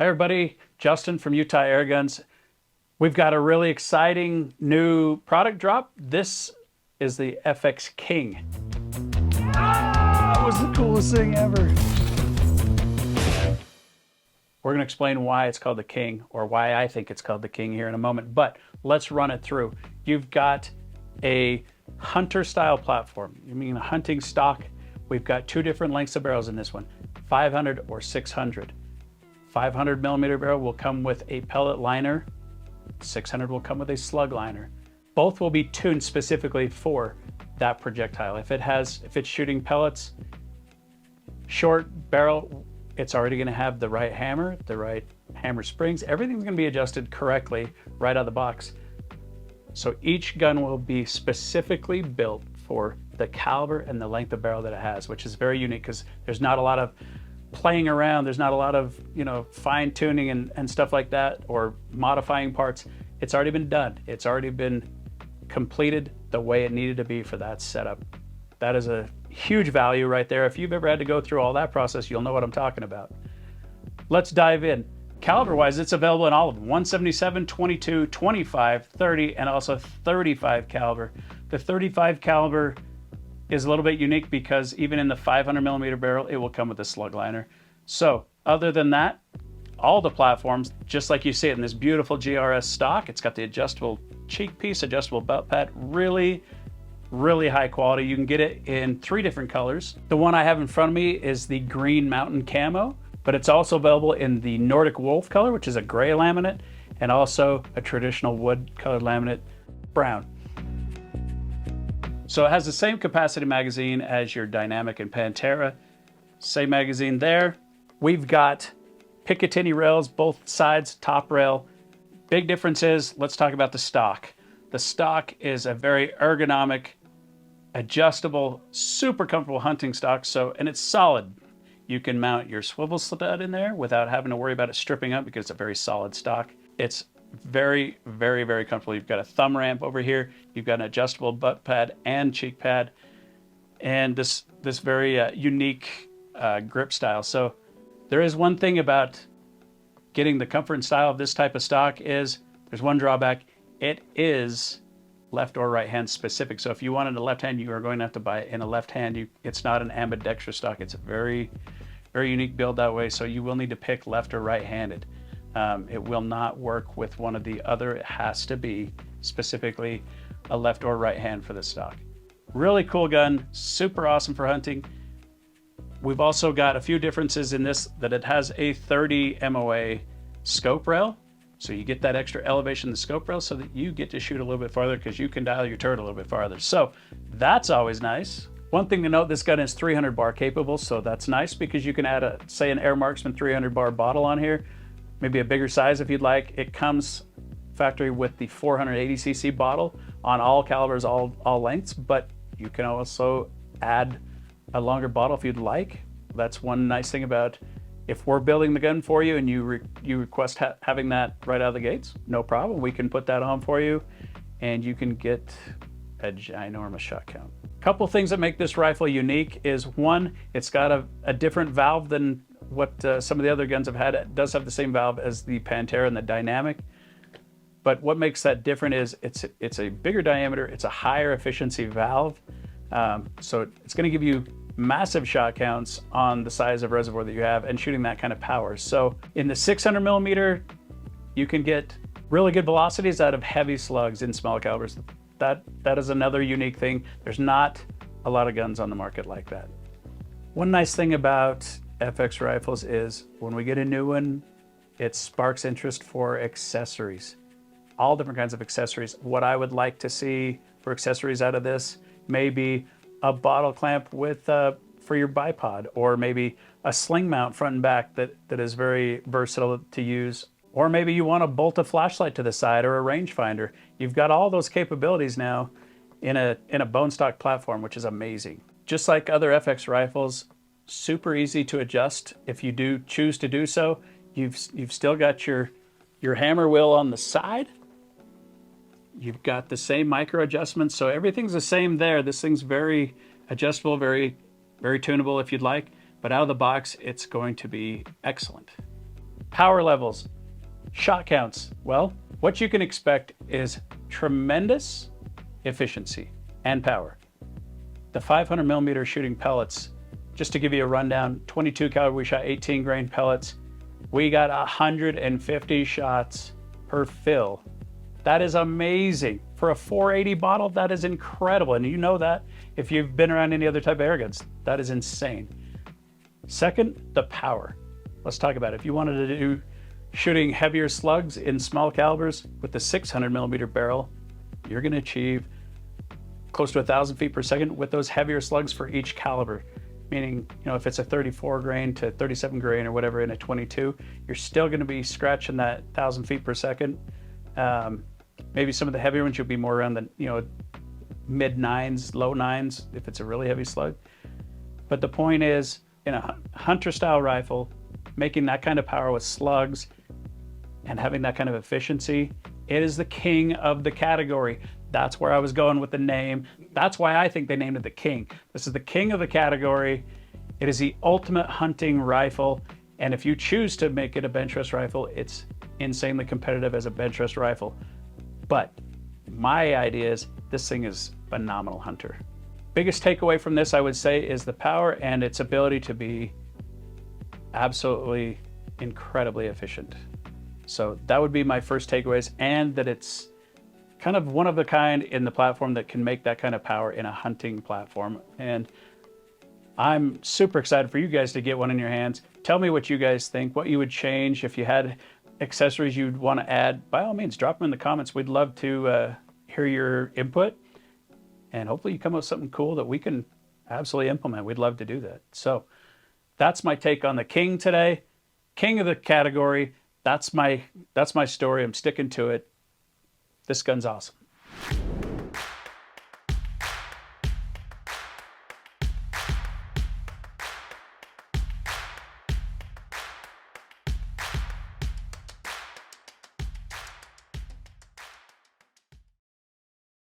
Hi everybody, Justin from Utah Airguns. We've got a really exciting new product drop. This is the FX King. That was the coolest thing ever. We're going to explain why it's called the King, or why I think it's called the King here in a moment, but let's run it through. You've got a hunter style platform. You mean a hunting stock. We've got two different lengths of barrels in this one, 500 or 600. 500 millimeter barrel will come with a pellet liner. 600 will come with a slug liner. Both will be tuned specifically for that projectile. If it's shooting pellets, short barrel, it's already going to have the right hammer springs. Everything's going to be adjusted correctly right out of the box. So each gun will be specifically built for the caliber and the length of barrel that it has, which is very unique because there's not a lot of playing around. There's not a lot of, fine tuning and stuff like that, or modifying parts. It's already been done. It's already been completed the way it needed to be for that setup. That is a huge value right there. If you've ever had to go through all that process, you'll know what I'm talking about. Let's dive in. Caliber wise, it's available in all of them: 177, 22, 25, 30, and also 35 caliber. The 35 caliber is a little bit unique because even in the 500 millimeter barrel, it will come with a slug liner. So other than that, all the platforms, just like you see it in this beautiful GRS stock, it's got the adjustable cheek piece, adjustable belt pad, really high quality. You can get it in 3 different colors. The one I have in front of me is the Green Mountain Camo, but it's also available in the Nordic Wolf color, which is a gray laminate, and also a traditional wood colored laminate, brown. So it has the same capacity magazine as your Dynamic and Pantera. Same magazine there. We've got Picatinny rails, both sides, top rail. Big difference is, let's talk about the stock. The stock is a very ergonomic, adjustable, super comfortable hunting stock. And it's solid. You can mount your swivel stud in there without having to worry about it stripping up because it's a very solid stock. It's very comfortable. You've got a thumb ramp over here. You've got an adjustable butt pad and cheek pad, and this very unique grip style. So there is one thing about getting the comfort and style of this type of stock is there's one drawback. It is left or right hand specific. So if you wanted a left hand, you are going to have to buy it in a left hand. It's not an ambidextrous stock. It's a very unique build that way. So you will need to pick left or right handed. It will not work with one or the other. It has to be specifically a left or right hand for this stock. Really cool gun, super awesome for hunting. We've also got a few differences in this, that it has a 30 MOA scope rail. So you get that extra elevation in the scope rail so that you get to shoot a little bit farther because you can dial your turret a little bit farther. So that's always nice. One thing to note, this gun is 300 bar capable, so that's nice because you can add say an Air Marksman 300 bar bottle on here. Maybe a bigger size if you'd like. It comes factory with the 480cc bottle on all calibers, all lengths, but you can also add a longer bottle if you'd like. That's one nice thing about, if we're building the gun for you and you request having that right out of the gates, no problem. We can put that on for you and you can get a ginormous shot count. Couple things that make this rifle unique is, one, it's got a different valve than what some of the other guns have had. It does have the same valve as the Pantera and the Dynamic, but what makes that different is it's a bigger diameter, it's a higher efficiency valve, so it's going to give you massive shot counts on the size of reservoir that you have and shooting that kind of power. So in the 600 millimeter, you can get really good velocities out of heavy slugs in small calibers. That is another unique thing. There's not a lot of guns on the market like that. One nice thing about FX rifles is when we get a new one, it sparks interest for accessories, all different kinds of accessories. What I would like to see for accessories out of this, maybe a bottle clamp with for your bipod, or maybe a sling mount front and back that is very versatile to use, or maybe you want to bolt a flashlight to the side or a rangefinder. You've got all those capabilities now in a bone stock platform, which is amazing. Just like other FX rifles, super easy to adjust if you do choose to do so. You've still got your hammer wheel on the side. You've got the same micro adjustments, so everything's the same there. This thing's very adjustable, very tunable if you'd like, but out of the box, it's going to be excellent. Power levels, shot counts. Well, what you can expect is tremendous efficiency and power. The 500 millimeter shooting pellets, just to give you a rundown, 22 caliber, we shot 18 grain pellets. We got 150 shots per fill. That is amazing. For a 480 bottle, that is incredible. And you know that if you've been around any other type of air guns, that is insane. Second, the power. Let's talk about it. If you wanted to do shooting heavier slugs in small calibers with the 600 millimeter barrel, you're gonna achieve close to 1,000 feet per second with those heavier slugs for each caliber. Meaning, if it's a 34 grain to 37 grain or whatever in a 22, you're still gonna be scratching that 1,000 feet per second. Maybe some of the heavier ones, you'll be more around the, mid nines, low nines, if it's a really heavy slug. But the point is, in a hunter style rifle, making that kind of power with slugs and having that kind of efficiency, it is the king of the category. That's where I was going with the name. That's why I think they named it the King. This is the king of the category. It is the ultimate hunting rifle. And if you choose to make it a bench rest rifle, it's insanely competitive as a bench rest rifle. But my idea is this thing is phenomenal hunter. Biggest takeaway from this, I would say, is the power and its ability to be absolutely incredibly efficient. So that would be my first takeaways, and that it's kind of one of a kind in the platform that can make that kind of power in a hunting platform. And I'm super excited for you guys to get one in your hands. Tell me what you guys think, what you would change if you had accessories you'd want to add. By all means, drop them in the comments. We'd love to hear your input, and hopefully you come up with something cool that we can absolutely implement. We'd love to do that. So that's my take on the King today. King of the category. That's my story. I'm sticking to it. This gun's awesome.